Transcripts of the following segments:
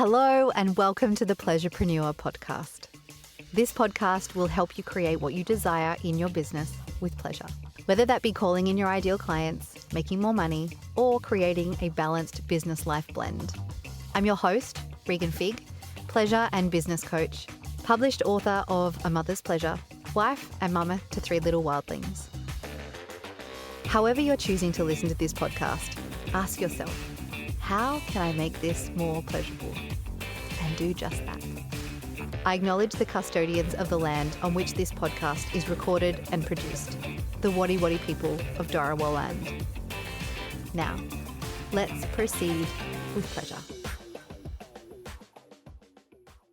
Hello and welcome to the Pleasurepreneur podcast. This podcast will help you create what you desire in your business with pleasure. Whether that be calling in your ideal clients, making more money, or creating a balanced business life blend. I'm your host, Regan Figg, pleasure and business coach, published author of A Mother's Pleasure, wife and mama to 3 little wildlings. However you're choosing to listen to this podcast, ask yourself, how can I make this more pleasurable? And do just that. I acknowledge the custodians of the land on which this podcast is recorded and produced, the Wadi Wadi people of Dharawal land. Now, let's proceed with pleasure.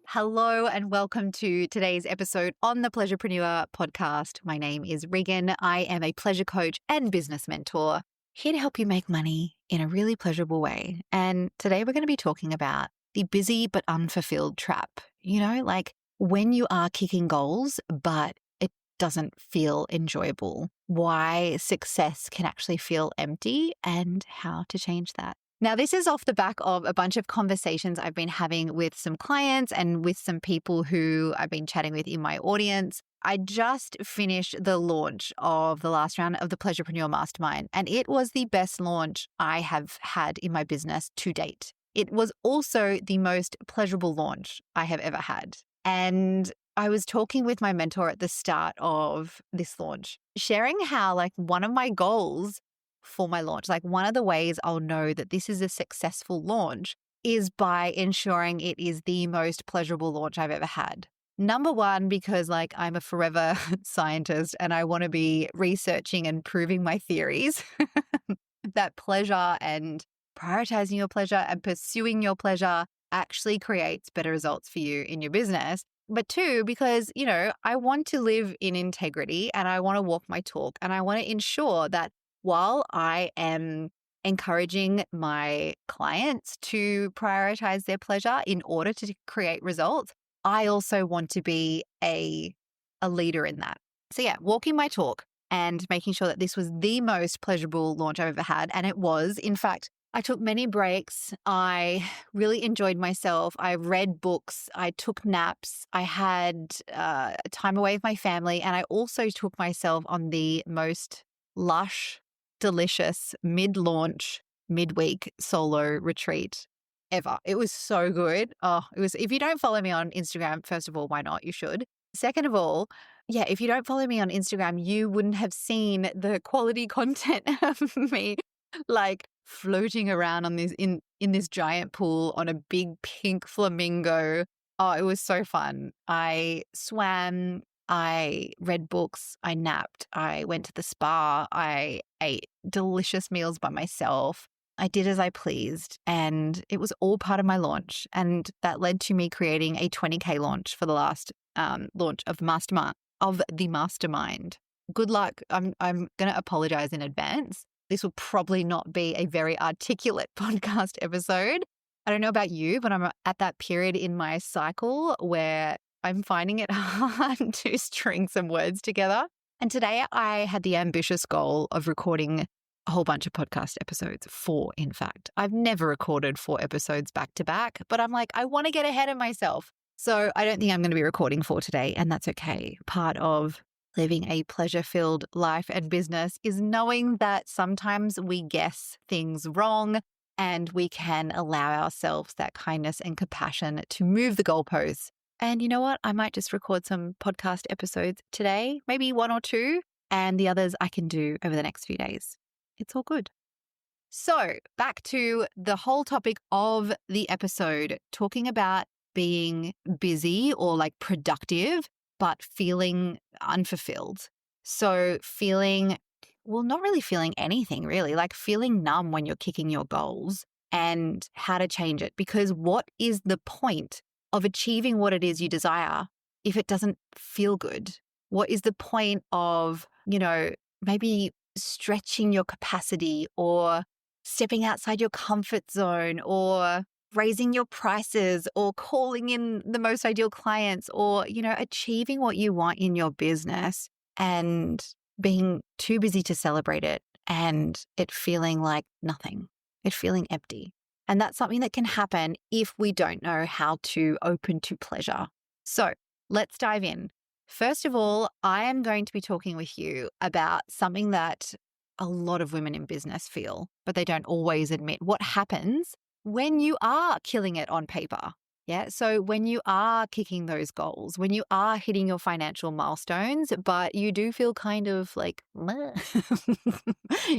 Hello and welcome to today's episode on the Pleasurepreneur podcast. My name is Regan. I am a pleasure coach and business mentor, here to help you make money in a really pleasurable way. And today we're going to be talking about the busy but unfulfilled trap. You know, like when you are kicking goals, but it doesn't feel enjoyable, why success can actually feel empty and how to change that. Now, this is off the back of a bunch of conversations I've been having with some clients and with some people who I've been chatting with in my audience. I just finished the launch of the last round of the Pleasurepreneur Mastermind, and it was the best launch I have had in my business to date. It was also the most pleasurable launch I have ever had. And I was talking with my mentor at the start of this launch, sharing how one of my goals for my launch, one of the ways I'll know that this is a successful launch is by ensuring it is the most pleasurable launch I've ever had. Number one, because I'm a forever scientist and I want to be researching and proving my theories that pleasure and prioritizing your pleasure and pursuing your pleasure actually creates better results for you in your business. But 2, because, I want to live in integrity and I want to walk my talk and I want to ensure that while I am encouraging my clients to prioritize their pleasure in order to create results, I also want to be a leader in that. So yeah, walking my talk and making sure that this was the most pleasurable launch I've ever had. And it was. In fact, I took many breaks. I really enjoyed myself. I read books. I took naps. I had time away with my family. And I also took myself on the most lush, delicious mid-launch, midweek solo retreat ever. It was so good. If you don't follow me on Instagram, first of all, why not? You should. Second of all, if you don't follow me on Instagram, you wouldn't have seen the quality content of me floating around on this in this giant pool on a big pink flamingo. Oh, it was so fun. I swam, I read books, I napped, I went to the spa, I ate delicious meals by myself. I did as I pleased, and it was all part of my launch. And that led to me creating a 20K launch for the last launch of the mastermind. Good luck. I'm going to apologize in advance. This will probably not be a very articulate podcast episode. I don't know about you, but I'm at that period in my cycle where I'm finding it hard to string some words together. And today I had the ambitious goal of recording a whole bunch of podcast episodes, 4 in fact. I've never recorded 4 episodes back to back, but I'm I want to get ahead of myself. So I don't think I'm going to be recording 4 today, and that's okay. Part of living a pleasure-filled life and business is knowing that sometimes we guess things wrong and we can allow ourselves that kindness and compassion to move the goalposts. And you know what? I might just record some podcast episodes today, maybe 1 or 2, and the others I can do over the next few days. It's all good. So back to the whole topic of the episode, talking about being busy or productive, but feeling unfulfilled. So not really feeling anything really, feeling numb when you're kicking your goals and how to change it. Because what is the point of achieving what it is you desire if it doesn't feel good? What is the point of, maybe stretching your capacity or stepping outside your comfort zone or raising your prices or calling in the most ideal clients or, achieving what you want in your business and being too busy to celebrate it and it feeling like nothing, it feeling empty? And that's something that can happen if we don't know how to open to pleasure. So let's dive in. First of all, I am going to be talking with you about something that a lot of women in business feel, but they don't always admit. What happens when you are killing it on paper? Yeah. So when you are kicking those goals, when you are hitting your financial milestones, but you do feel kind of like,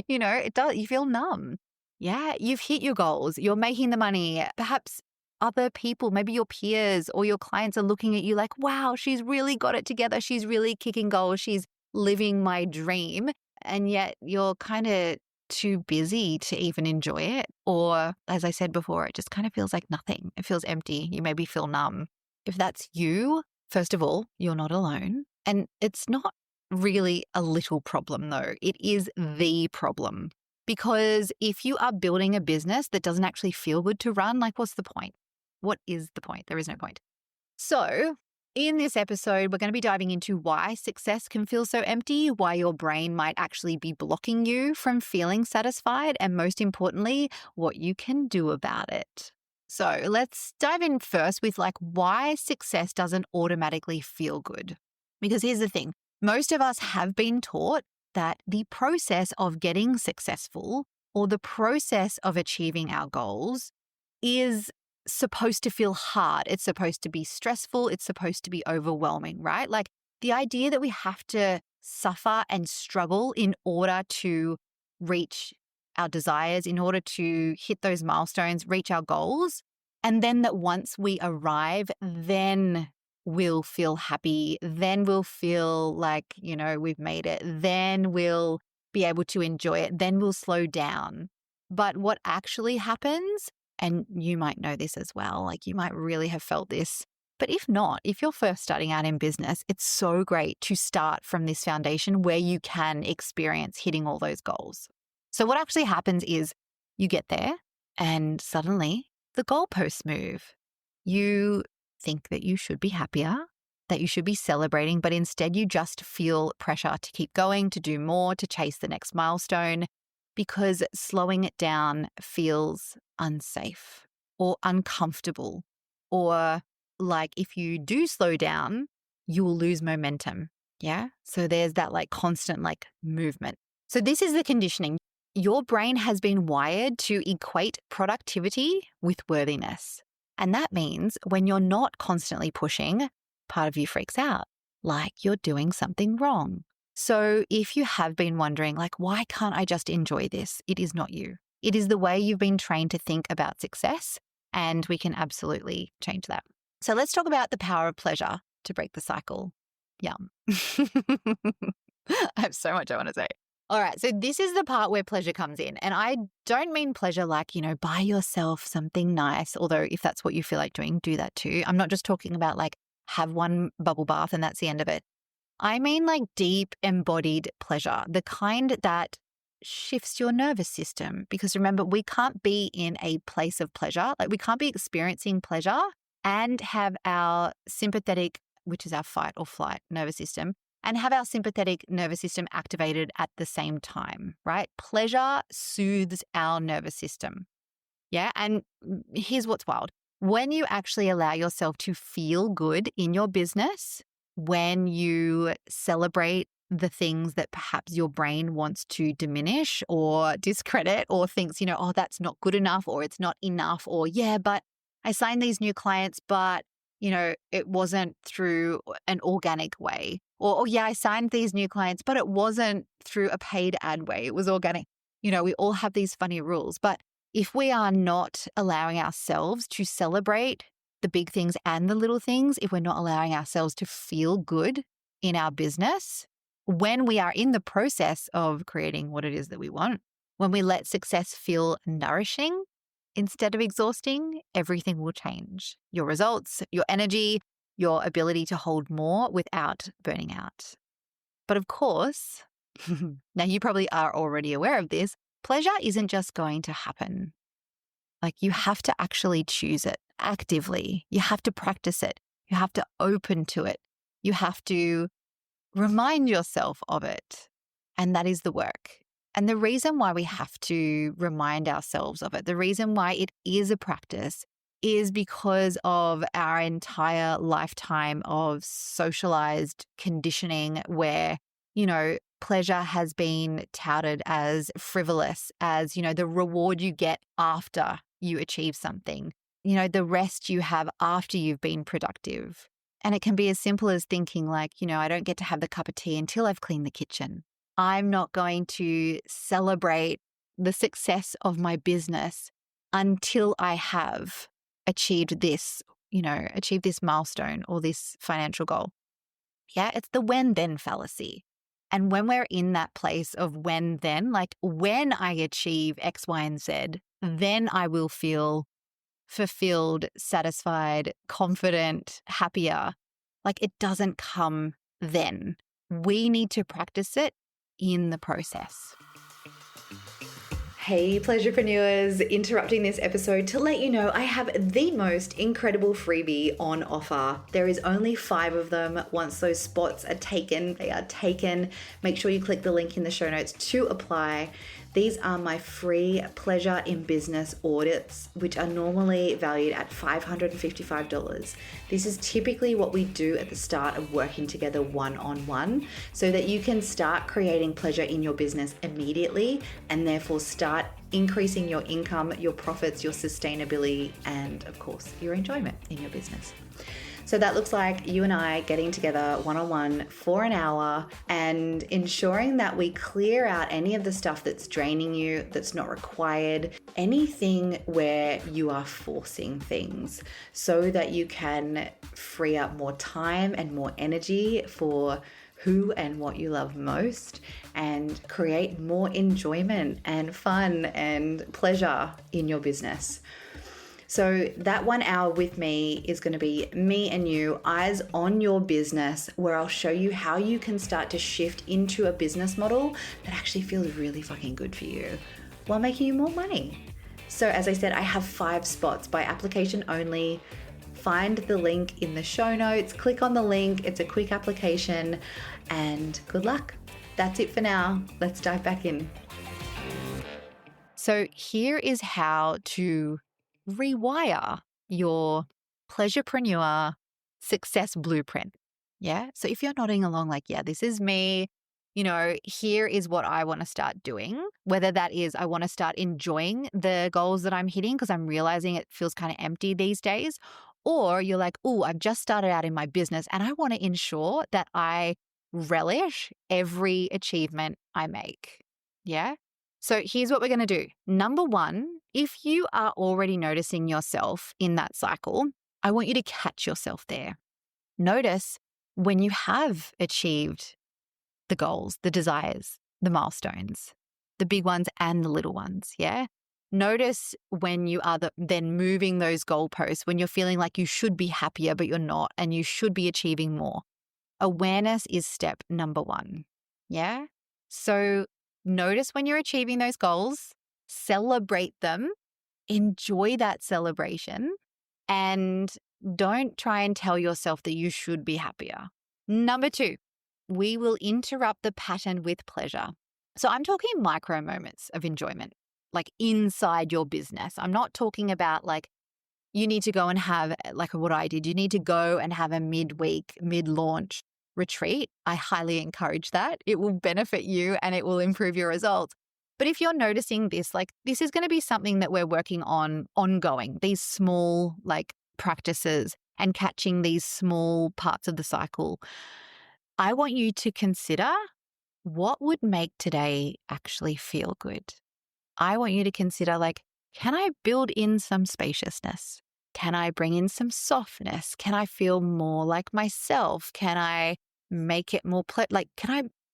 it does, you feel numb. Yeah. You've hit your goals. You're making the money. Perhaps other people, maybe your peers or your clients are looking at you like, wow, she's really got it together. She's really kicking goals. She's living my dream. And yet you're kind of too busy to even enjoy it. Or as I said before, it just kind of feels like nothing. It feels empty. You maybe feel numb. If that's you, first of all, you're not alone. And it's not really a little problem though. It is the problem. Because if you are building a business that doesn't actually feel good to run, like what's the point? What is the point? There is no point. So in this episode, we're going to be diving into why success can feel so empty, why your brain might actually be blocking you from feeling satisfied, and most importantly, what you can do about it. So let's dive in first with why success doesn't automatically feel good. Because here's the thing, most of us have been taught that the process of getting successful or the process of achieving our goals is supposed to feel hard. It's supposed to be stressful. It's supposed to be overwhelming, right? Like the idea that we have to suffer and struggle in order to reach our desires, in order to hit those milestones, reach our goals. And then that once we arrive, then we'll feel happy. Then we'll feel like, we've made it. Then we'll be able to enjoy it. Then we'll slow down. But what actually happens, and you might know this as well, you might really have felt this. But if not, if you're first starting out in business, it's so great to start from this foundation where you can experience hitting all those goals. So what actually happens is you get there and suddenly the goalposts move. You think that you should be happier, that you should be celebrating, but instead you just feel pressure to keep going, to do more, to chase the next milestone. Because slowing it down feels unsafe or uncomfortable, or if you do slow down, you will lose momentum. Yeah. So there's that constant movement. So this is the conditioning. Your brain has been wired to equate productivity with worthiness. And that means when you're not constantly pushing, part of you freaks out, like you're doing something wrong. So if you have been wondering, why can't I just enjoy this? It is not you. It is the way you've been trained to think about success, and we can absolutely change that. So let's talk about the power of pleasure to break the cycle. Yum. I have so much I want to say. All right. So this is the part where pleasure comes in. And I don't mean pleasure buy yourself something nice, although if that's what you feel like doing, do that too. I'm not just talking about have one bubble bath and that's the end of it. I mean deep embodied pleasure, the kind that shifts your nervous system. Because remember, we can't be in a place of pleasure. We can't be experiencing pleasure and have our sympathetic, which is our fight or flight nervous system, and have our sympathetic nervous system activated at the same time, right? Pleasure soothes our nervous system. Yeah. And here's what's wild. When you actually allow yourself to feel good in your business, when you celebrate the things that perhaps your brain wants to diminish or discredit or thinks, oh, that's not good enough or it's not enough or, yeah, but I signed these new clients, but, it wasn't through an organic way. Or, oh, yeah, I signed these new clients, but it wasn't through a paid ad way. It was organic. We all have these funny rules. But if we are not allowing ourselves to celebrate the big things and the little things, if we're not allowing ourselves to feel good in our business, when we are in the process of creating what it is that we want, when we let success feel nourishing instead of exhausting, everything will change. Your results, your energy, your ability to hold more without burning out. But of course, now you probably are already aware of this, pleasure isn't just going to happen. You have to actually choose it actively. You have to practice it. You have to open to it. You have to remind yourself of it. And that is the work. And the reason why we have to remind ourselves of it, the reason why it is a practice is because of our entire lifetime of socialized conditioning where, pleasure has been touted as frivolous, as, the reward you get after you achieve something, the rest you have after you've been productive. And it can be as simple as thinking like, I don't get to have the cup of tea until I've cleaned the kitchen. I'm not going to celebrate the success of my business until I have achieved this, achieved this milestone or this financial goal. Yeah, it's the when then fallacy. And when we're in that place of when then, like when I achieve X, Y, and Z, then I will feel fulfilled, satisfied, confident, happier. Like it doesn't come then. We need to practice it in the process. Hey, Pleasurepreneurs, interrupting this episode to let you know I have the most incredible freebie on offer. There is only 5 of them. Once those spots are taken, they are taken. Make sure you click the link in the show notes to apply. These are my free Pleasure in Business audits, which are normally valued at $555. This is typically what we do at the start of working together one-on-one so that you can start creating pleasure in your business immediately and therefore start increasing your income, your profits, your sustainability, and of course, your enjoyment in your business. So that looks like you and I getting together one-on-one for an hour and ensuring that we clear out any of the stuff that's draining you, that's not required, anything where you are forcing things so that you can free up more time and more energy for who and what you love most and create more enjoyment and fun and pleasure in your business. So that 1 hour with me is going to be me and you, eyes on your business, where I'll show you how you can start to shift into a business model that actually feels really fucking good for you while making you more money. So as I said, I have 5 spots by application only. Find the link in the show notes, click on the link. It's a quick application and good luck. That's it for now. Let's dive back in. So here is how to rewire your Pleasurepreneur success blueprint. Yeah. So if you're nodding along like, yeah, this is me, here is what I want to start doing, whether that is I want to start enjoying the goals that I'm hitting because I'm realizing it feels kind of empty these days, or you're like, oh, I've just started out in my business and I want to ensure that I relish every achievement I make. Yeah. So here's what we're going to do. Number 1, if you are already noticing yourself in that cycle, I want you to catch yourself there. Notice when you have achieved the goals, the desires, the milestones, the big ones and the little ones, yeah? Notice when you are then moving those goalposts, when you're feeling like you should be happier but you're not and you should be achieving more. Awareness is step number 1, yeah? So notice when you're achieving those goals, celebrate them, enjoy that celebration, and don't try and tell yourself that you should be happier. Number 2, we will interrupt the pattern with pleasure. So I'm talking micro moments of enjoyment, like inside your business. I'm not talking about like you need to go and have like what I did. You need to go and have a midweek, mid-launch retreat. I highly encourage that. It will benefit you and it will improve your results. But if you're noticing this, like this is going to be something that we're working on ongoing, these small like practices and catching these small parts of the cycle. I want you to consider what would make today actually feel good. I want you to consider like, can I build in some spaciousness? Can I bring in some softness? Can I feel more like myself? Can I make it more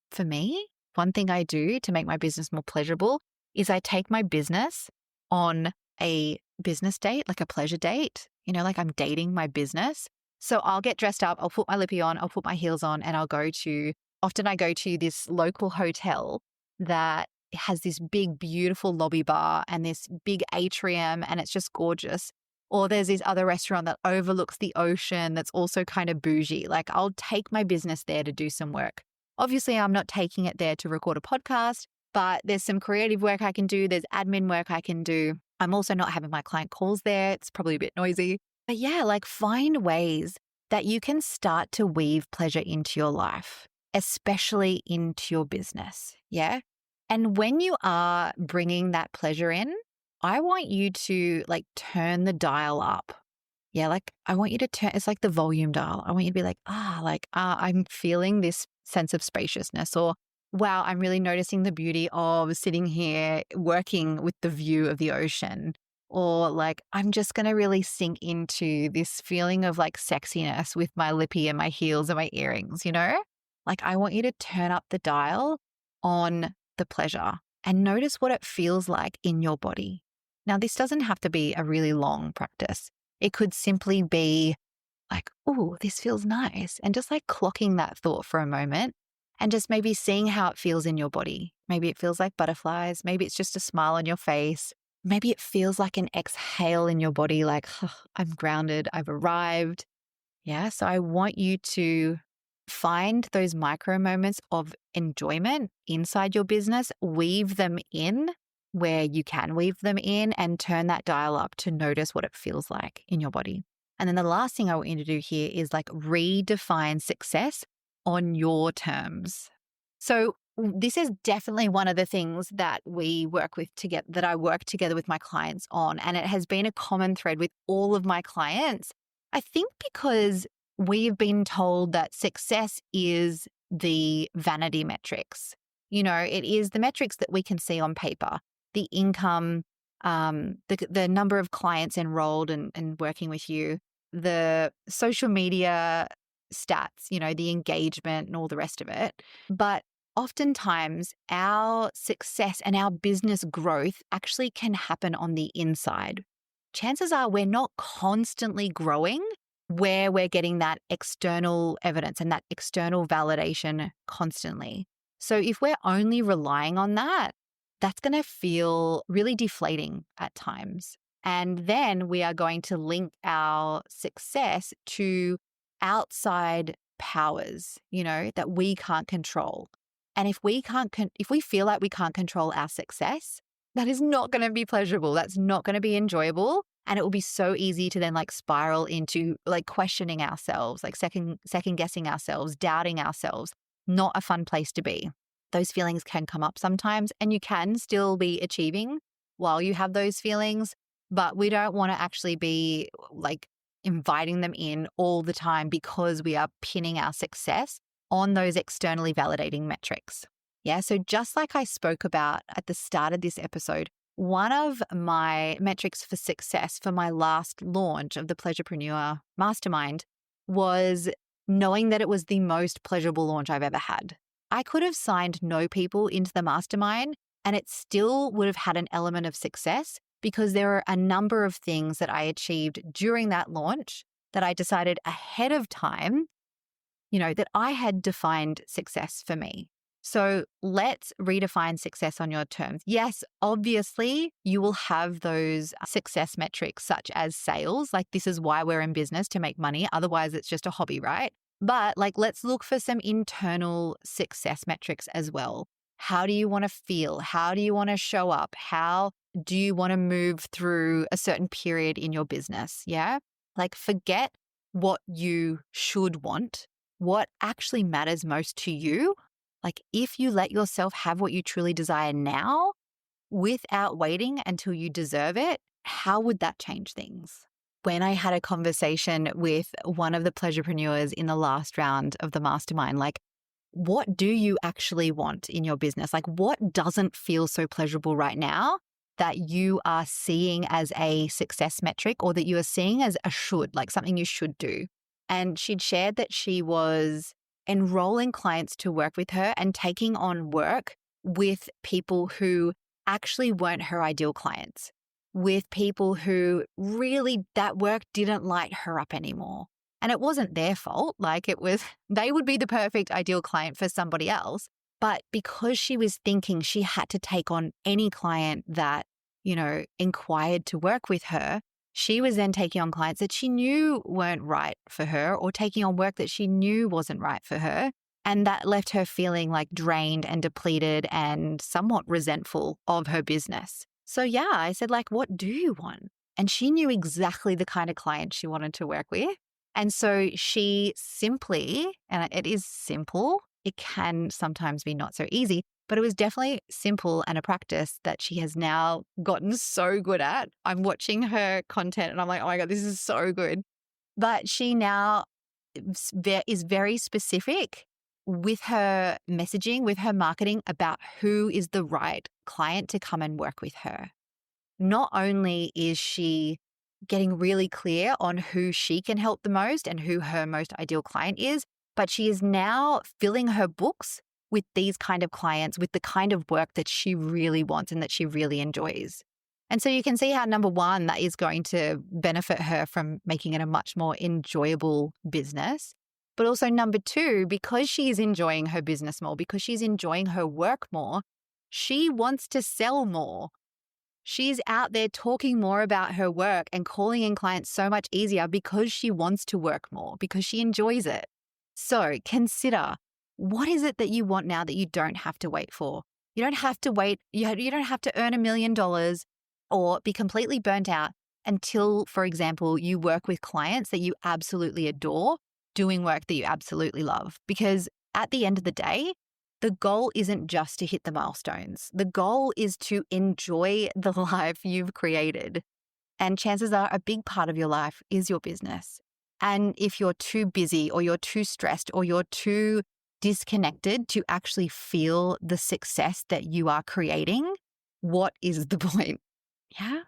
for me, one thing I do to make my business more pleasurable is I take my business on a business date, like a pleasure date, like I'm dating my business. So I'll get dressed up, I'll put my lippy on, I'll put my heels on, and often I go to this local hotel that has this big, beautiful lobby bar and this big atrium, and it's just gorgeous. Or there's this other restaurant that overlooks the ocean that's also kind of bougie. Like I'll take my business there to do some work. Obviously, I'm not taking it there to record a podcast, but there's some creative work I can do. There's admin work I can do. I'm also not having my client calls there. It's probably a bit noisy. But yeah, like find ways that you can start to weave pleasure into your life, especially into your business. Yeah. And when you are bringing that pleasure in, I want you to like turn the dial up. Yeah. Like I want you to turn, it's like the volume dial. I want you to be like, I'm feeling this sense of spaciousness, or wow, I'm really noticing the beauty of sitting here working with the view of the ocean. Or like, I'm just going to really sink into this feeling of like sexiness with my lippy and my heels and my earrings, you know? Like, I want you to turn up the dial on the pleasure and notice what it feels like in your body. Now, this doesn't have to be a really long practice. It could simply be like, oh, this feels nice. And just like clocking that thought for a moment and just maybe seeing how it feels in your body. Maybe it feels like butterflies. Maybe it's just a smile on your face. Maybe it feels like an exhale in your body, like, I'm grounded, I've arrived. Yeah. So I want you to find those micro moments of enjoyment inside your business, weave them in where you can weave them in, and turn that dial up to notice what it feels like in your body. And then the last thing I want you to do here is like redefine success on your terms. So this is definitely one of the things that we work with together, that I work together with my clients on. And it has been a common thread with all of my clients. I think because we've been told that success is the vanity metrics. You know, it is the metrics that we can see on paper, the income, the number of clients enrolled and working with you, the social media stats, you know, the engagement and all the rest of it. But oftentimes our success and our business growth actually can happen on the inside. Chances are we're not constantly growing where we're getting that external evidence and that external validation constantly. So if we're only relying on that, that's going to feel really deflating at times. And then we are going to link our success to outside powers, you know, that we can't control. And if we feel like we can't control our success, that is not going to be pleasurable. That's not going to be enjoyable. And it will be so easy to then like spiral into like questioning ourselves, like second guessing ourselves, doubting ourselves. Not a fun place to be. Those feelings can come up sometimes, and you can still be achieving while you have those feelings, but we don't want to actually be like inviting them in all the time because we are pinning our success on those externally validating metrics. Yeah. So just like I spoke about at the start of this episode, one of my metrics for success for my last launch of the Pleasurepreneur Mastermind was knowing that it was the most pleasurable launch I've ever had. I could have signed no people into the mastermind and it still would have had an element of success because there are a number of things that I achieved during that launch that I decided ahead of time, you know, that I had defined success for me. So let's redefine success on your terms. Yes, obviously, you will have those success metrics such as sales. Like this is why we're in business, to make money. Otherwise, it's just a hobby, right? But like, let's look for some internal success metrics as well. How do you want to feel? How do you want to show up? How do you want to move through a certain period in your business? Yeah. Like forget what you should want. What actually matters most to you? Like if you let yourself have what you truly desire now without waiting until you deserve it, how would that change things? When I had a conversation with one of the pleasurepreneurs in the last round of the mastermind, like, what do you actually want in your business? Like, what doesn't feel so pleasurable right now that you are seeing as a success metric or that you are seeing as a should, like something you should do? And she'd shared that she was enrolling clients to work with her and taking on work with people who actually weren't her ideal clients, with people who really that work didn't light her up anymore. And it wasn't their fault. Like it was, they would be the perfect ideal client for somebody else. But because she was thinking she had to take on any client that, you know, inquired to work with her, she was then taking on clients that she knew weren't right for her or taking on work that she knew wasn't right for her. And that left her feeling like drained and depleted and somewhat resentful of her business. So yeah, I said, like, what do you want? And she knew exactly the kind of client she wanted to work with. And so she simply, and it is simple, it can sometimes be not so easy, but it was definitely simple and a practice that she has now gotten so good at. I'm watching her content and I'm like, oh my God, this is so good. But she now is very specific with her messaging, with her marketing about who is the right client to come and work with her. Not only is she getting really clear on who she can help the most and who her most ideal client is, but she is now filling her books with these kind of clients, with the kind of work that she really wants and that she really enjoys. And so you can see how, number one, that is going to benefit her from making it a much more enjoyable business. But also number two, because she is enjoying her business more, because she's enjoying her work more, she wants to sell more. She's out there talking more about her work and calling in clients so much easier because she wants to work more, because she enjoys it. So consider, what is it that you want now that you don't have to wait for? You don't have to wait. You don't have to earn $1 million or be completely burnt out until, for example, you work with clients that you absolutely adore, doing work that you absolutely love. Because at the end of the day, the goal isn't just to hit the milestones. The goal is to enjoy the life you've created. And chances are a big part of your life is your business. And if you're too busy or you're too stressed or you're too disconnected to actually feel the success that you are creating, what is the point? Yeah.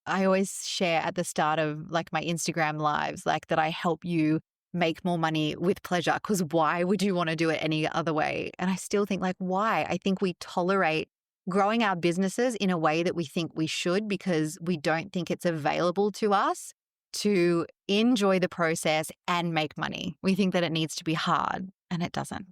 I always share at the start of like my Instagram lives, like that I help you make more money with pleasure, because why would you want to do it any other way? And I still think, like, why? I think we tolerate growing our businesses in a way that we think we should because we don't think it's available to us to enjoy the process and make money. We think that it needs to be hard, and it doesn't.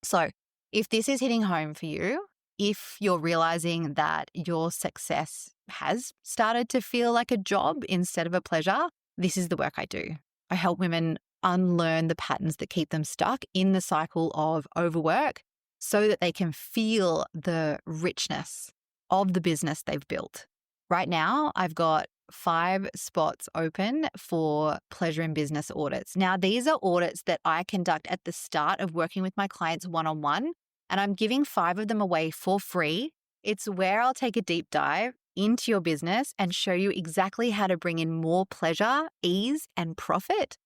So if this is hitting home for you, if you're realizing that your success has started to feel like a job instead of a pleasure, this is the work I do. I help women unlearn the patterns that keep them stuck in the cycle of overwork so that they can feel the richness of the business they've built. Right now, I've got 5 spots open for pleasure in business audits. Now, these are audits that I conduct at the start of working with my clients one-on-one, and I'm giving 5 of them away for free. It's where I'll take a deep dive into your business and show you exactly how to bring in more pleasure, ease, and profit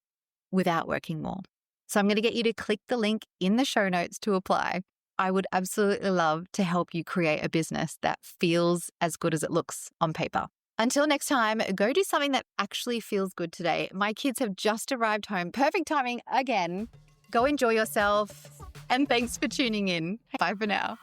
without working more. So I'm going to get you to click the link in the show notes to apply. I would absolutely love to help you create a business that feels as good as it looks on paper. Until next time, go do something that actually feels good today. My kids have just arrived home. Perfect timing again. Go enjoy yourself. And thanks for tuning in. Bye for now.